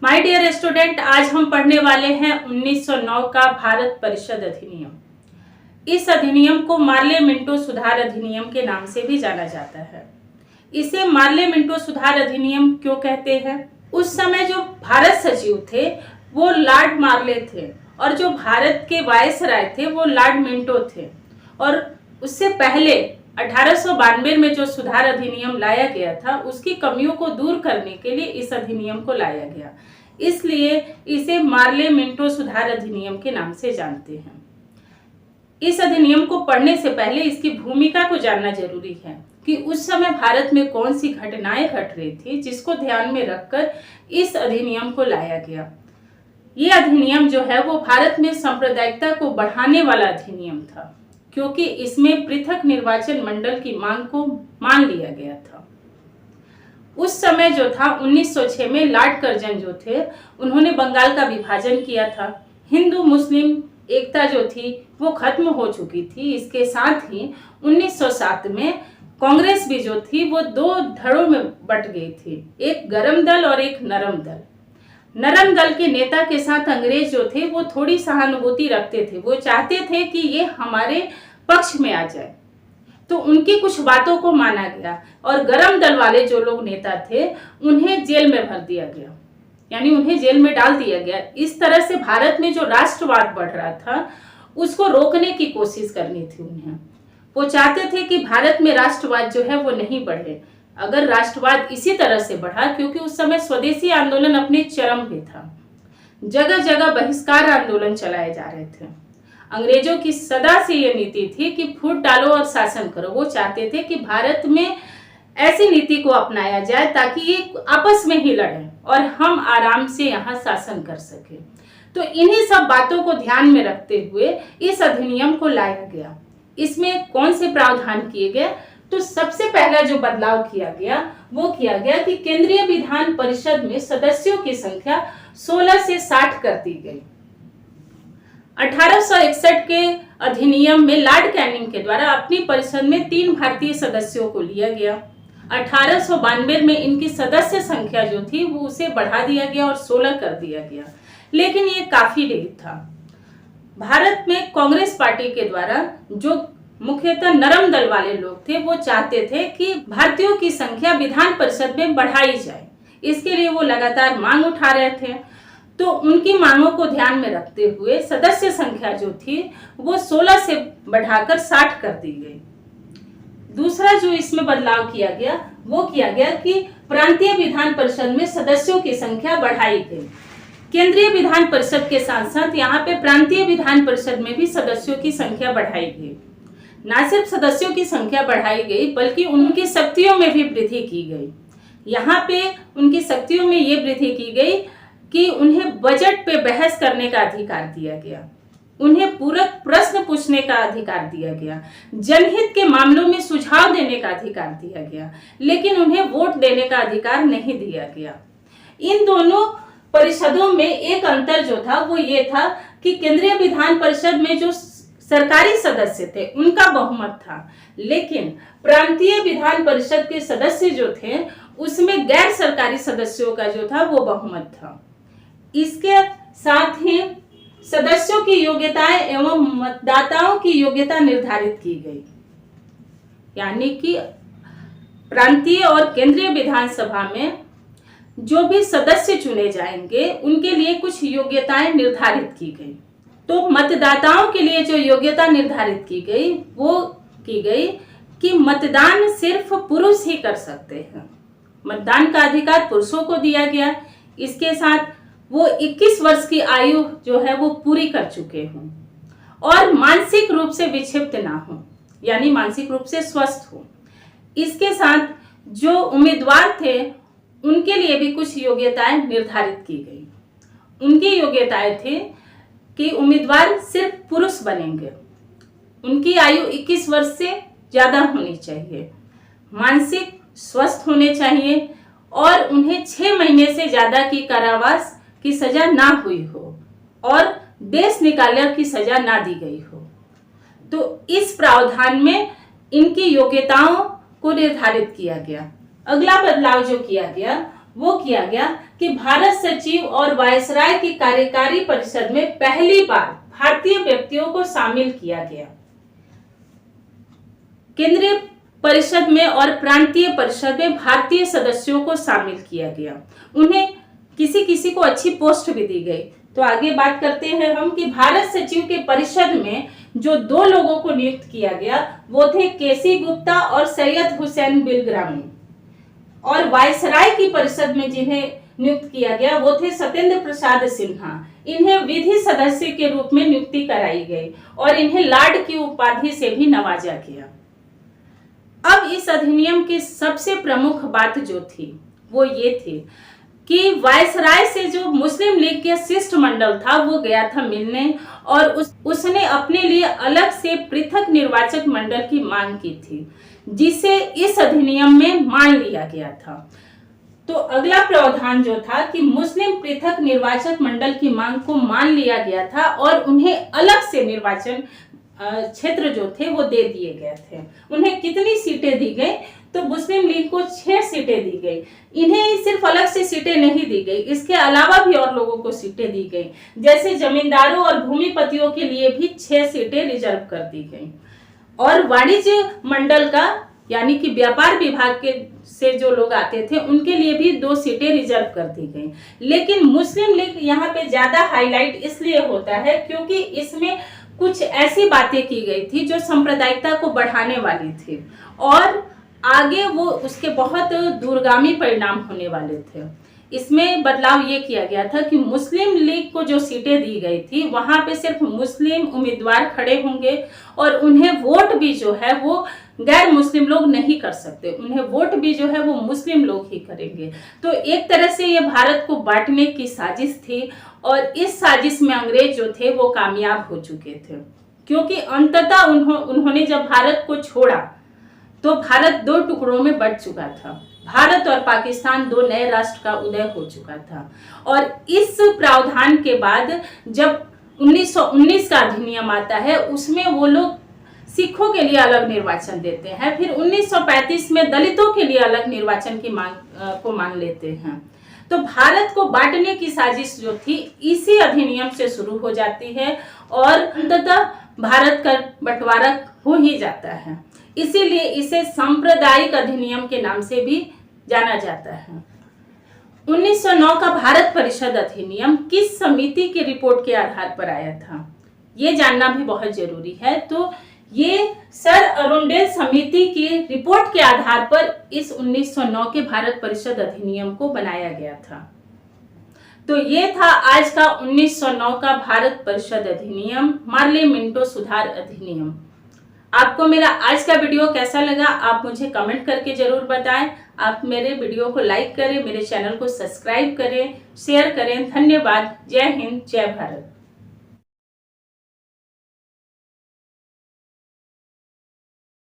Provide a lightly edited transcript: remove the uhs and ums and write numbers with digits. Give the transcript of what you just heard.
My dear student, आज हम पढ़ने वाले हैं 1909 का भारत परिषद अधिनियम। इस अधिनियम को मार्ले मिंटो सुधार अधिनियम के नाम से भी जाना जाता है। इसे मार्ले मिंटो सुधार अधिनियम क्यों कहते हैं? उस समय जो भारत सचिव थे वो लॉर्ड मार्ले थे और जो भारत के वायसराय थे वो लॉर्ड मिंटो थे। और उससे पहले 1892 में जो सुधार अधिनियम लाया गया था उसकी कमियों को दूर करने के लिए इस अधिनियम को लाया गया, इसलिए इसे मार्ले मिंटो सुधार अधिनियम के नाम से जानते हैं। इस अधिनियम को पढ़ने से पहले इसकी भूमिका को जानना जरूरी है कि उस समय भारत में कौन सी घटनाएं घट रही थी, जिसको ध्यान में रखकर इस अधिनियम को लाया गया। ये अधिनियम जो है वो भारत में सांप्रदायिकता को बढ़ाने वाला अधिनियम था, क्योंकि इसमें पृथक निर्वाचन मंडल की मांग को मान लिया गया था। उस समय जो था 1906 में लॉर्ड कर्जन जो थे उन्होंने बंगाल का विभाजन किया था। हिंदू मुस्लिम एकता जो थी वो खत्म हो चुकी थी। इसके साथ ही 1907 में कांग्रेस भी जो थी वो दो धड़ों में बट गई थी, एक गरम दल और एक नरम दल। नरम दल के नेता के साथ अंग्रेज जो थे वो थोड़ी सहानुभूति रखते थे, वो चाहते थे कि ये हमारे पक्ष में आ जाए, तो उनकी कुछ बातों को माना गया। और गरम दल वाले जो लोग नेता थे उन्हें जेल में भर दिया गया, यानी उन्हें जेल में डाल दिया गया। इस तरह से भारत में जो राष्ट्रवाद बढ़ रहा था उसको रोकने की कोशिश करनी थी उन्हें। वो चाहते थे कि भारत में राष्ट्रवाद जो है वो नहीं बढ़े। अगर राष्ट्रवाद इसी तरह से बढ़ा, क्योंकि उस समय स्वदेशी आंदोलन अपने चरम पे था, जगह जगह बहिष्कार आंदोलन चलाए जा रहे थे। अंग्रेजों की सदा से ये नीति थी कि फूट डालो और शासन करो। वो चाहते थे कि भारत में ऐसी नीति को अपनाया जाए ताकि ये आपस में ही लड़ें और हम आराम से यहाँ शासन कर सके। तो इन्हीं सब बातों को ध्यान में रखते हुए इस अधिनियम को लाया गया। इसमें कौन से प्रावधान किए गए? तो सबसे पहला जो बदलाव किया गया वो किया गया कि केंद्रीय विधान परिषद में सदस्यों की संख्या 16 से 60 कर दी गई। 1861 के अधिनियम में लॉर्ड कैनिंग के द्वारा अपनी परिषद में 3 भारतीय सदस्यों को लिया गया। 1892 में इनकी सदस्य संख्या जो थी वो उसे बढ़ा दिया गया और 16 कर दिया गया, लेकिन ये काफी नहीं था। भारत में कांग्रेस पार्टी के द्वारा जो मुख्यतः नरम दल वाले लोग थे वो चाहते थे कि भारतीयों की संख्या विधान परिषद में बढ़ाई जाए। इसके लिए वो लगातार मांग उठा रहे थे। तो उनकी मांगों को ध्यान में रखते हुए सदस्य संख्या जो थी वो 16 से बढ़ाकर 60 कर दी गई। दूसरा जो इसमें बदलाव किया गया वो किया गया कि प्रांतीय विधान परिषद में सदस्यों की संख्या बढ़ाई गई। केंद्रीय विधान परिषद के साथ साथ यहाँ पे प्रांतीय विधान परिषद में भी सदस्यों की संख्या बढ़ाई गई। न सिर्फ सदस्यों की संख्या बढ़ाई गई बल्कि उनकी शक्तियों में भी वृद्धि की गई। यहाँ पे उनकी शक्तियों में ये वृद्धि की गई कि उन्हें बजट पे बहस करने का अधिकार दिया गया, उन्हें पूरक प्रश्न पूछने का अधिकार दिया गया, जनहित के मामलों में सुझाव देने का अधिकार दिया गया, लेकिन उन्हें वोट देने का अधिकार नहीं दिया गया। इन दोनों परिषदों में एक अंतर जो था वो ये था कि केंद्रीय विधान परिषद में जो सरकारी सदस्य थे उनका बहुमत था, लेकिन प्रांतीय विधान परिषद के सदस्य जो थे उसमें गैर सरकारी सदस्यों का जो था वो बहुमत था। इसके साथ ही सदस्यों की योग्यताएं एवं मतदाताओं की योग्यता निर्धारित की गई, यानी कि प्रांतीय और केंद्रीय विधानसभा में जो भी सदस्य चुने जाएंगे उनके लिए कुछ योग्यताएं निर्धारित की गई। तो मतदाताओं के लिए जो योग्यता निर्धारित की गई वो की गई कि मतदान सिर्फ पुरुष ही कर सकते हैं। मतदान का अधिकार पुरुषों को दिया गया। इसके साथ वो 21 वर्ष की आयु जो है वो पूरी कर चुके हों और मानसिक रूप से विक्षिप्त ना हो, यानी मानसिक रूप से स्वस्थ हो। इसके साथ जो उम्मीदवार थे उनके लिए भी कुछ योग्यताएं निर्धारित की गई। उनकी योग्यताएं थी कि उम्मीदवार सिर्फ पुरुष बनेंगे, उनकी आयु 21 वर्ष से ज्यादा होनी चाहिए, मानसिक स्वस्थ होने चाहिए और उन्हें 6 महीने से ज्यादा की कारावास की सजा ना हुई हो और देश निकाले की सजा ना दी गई हो। तो इस प्रावधान में इनकी योग्यताओं को निर्धारित किया गया। अगला बदलाव जो किया गया वो किया गया कि भारत सचिव और वायसराय की कार्यकारी परिषद में पहली बार भारतीय व्यक्तियों को शामिल किया गया। केंद्रीय परिषद में और प्रांतीय परिषद में भारतीय सदस्यों को शामिल किया गया। उन्हें किसी किसी को अच्छी पोस्ट भी दी गई। तो आगे बात करते हैं हम कि भारत सचिव के परिषद में जो 2 लोगों को नियुक्त किया गया वो थे केसी गुप्ता और सैयद हुसैन बिलग्रामी। और वायसराय की परिषद में जिन्हें नियुक्त किया गया वो थे सत्येंद्र प्रसाद सिन्हा। इन्हें विधि सदस्य के रूप में नियुक्ति कराई गई और इन्हें लॉर्ड की उपाधि से भी नवाजा गया। अब इस अधिनियम की सबसे प्रमुख बात जो थी वो ये थी कि वायसराय से जो मुस्लिम लीग के शिष्टमंडल था वो गया था मिलने और उसने अपने लिए अलग से पृथक निर्वाचक मंडल की मांग की थी, जिसे इस अधिनियम में मान लिया गया था। तो अगला प्रावधान जो था कि मुस्लिम पृथक निर्वाचक मंडल की मांग को मान लिया गया था और उन्हें अलग से निर्वाचन क्षेत्र जो थे वो दे दिए गए थे। उन्हें कितनी सीटें दी गई? तो मुस्लिम लीग को 6 सीटें दी गई। इन्हें सिर्फ अलग से सीटें नहीं दी गई, इसके अलावा भी और लोगों को सीटें दी गई। जैसे जमींदारों और भूमिपतियों के लिए भी 6 सीटें रिजर्व कर दी गई। और वाणिज्य मंडल का यानी कि व्यापार विभाग के से जो लोग आते थे उनके लिए भी 2 सीटें रिजर्व कर दी गई। लेकिन मुस्लिम लीग यहाँ पे ज्यादा हाईलाइट इसलिए होता है क्योंकि इसमें कुछ ऐसी बातें की गई थी जो सांप्रदायिकता को बढ़ाने वाली थी और आगे वो उसके बहुत दूरगामी परिणाम होने वाले थे। इसमें बदलाव ये किया गया था कि मुस्लिम लीग को जो सीटें दी गई थी वहां पे सिर्फ मुस्लिम उम्मीदवार खड़े होंगे और उन्हें वोट भी जो है वो गैर मुस्लिम लोग नहीं कर सकते, उन्हें वोट भी जो है वो मुस्लिम लोग ही करेंगे। तो एक तरह से ये भारत को बांटने की साजिश थी और इस साजिश में अंग्रेज जो थे वो कामयाब हो चुके थे, क्योंकि अंततः उन्होंने जब भारत को छोड़ा तो भारत 2 टुकड़ों में बंट चुका था। भारत और पाकिस्तान 2 नए राष्ट्र का उदय हो चुका था। और इस प्रावधान के बाद जब 1919 का अधिनियम आता है उसमें वो लोग सिखों के लिए अलग निर्वाचन देते हैं, फिर 1935 में दलितों के लिए अलग निर्वाचन की मांग को मान लेते हैं। तो भारत को बांटने की साजिश जो थी इसी अधिनियम से शुरू हो जाती है और अंततः भारत का बंटवारा हो ही जाता है। इसीलिए इसे सांप्रदायिक अधिनियम के नाम से भी जाना जाता है। 1909 का भारत परिषद अधिनियम किस समिति की रिपोर्ट के आधार पर आया था, ये जानना भी बहुत जरूरी है। तो ये सर अरुंडेल समिति की रिपोर्ट के आधार पर इस 1909 के भारत परिषद अधिनियम को बनाया गया था। तो ये था आज का 1909 का भारत परिषद अधिनियम, मार्ले मिंटो सुधार अधिनियम। आपको मेरा आज का वीडियो कैसा लगा आप मुझे कमेंट करके जरूर बताएं। आप मेरे वीडियो को लाइक करें, मेरे चैनल को सब्सक्राइब करें, शेयर करें। धन्यवाद। जय हिंद, जय भारत।